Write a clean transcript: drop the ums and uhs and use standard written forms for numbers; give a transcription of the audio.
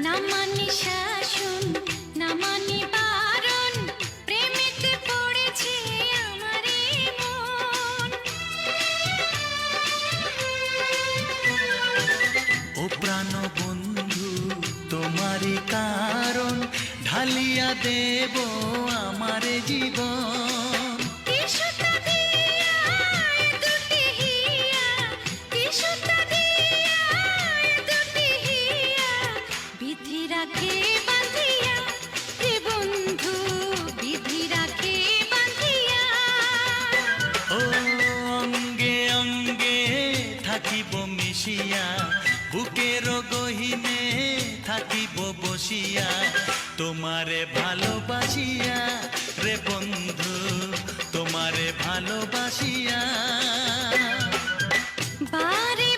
না মানি শাসন, না মানি বারণ, প্রেমেতে পড়েছে আমারে মন। ও প্রাণ বন্ধু তোমারই কারণ, ঢালিয়া দেব আমারে জীবন। তিসুতা দিয়া এ দুটি হিয়া, তিসুতা দিয়া এ দুটি হিয়া, বিধি রাখে বাঁধিয়া হে বন্ধু, বিধি রাখে বাঁধিয়া। ও অঙ্গে অঙ্গে থাকিব মিশিয়া, বুকের গহিনে থাকিব বসিয়া, তোমারে ভালোবাসিয়া রে বন্ধু, তোমারে ভালোবাসিয়া। বারে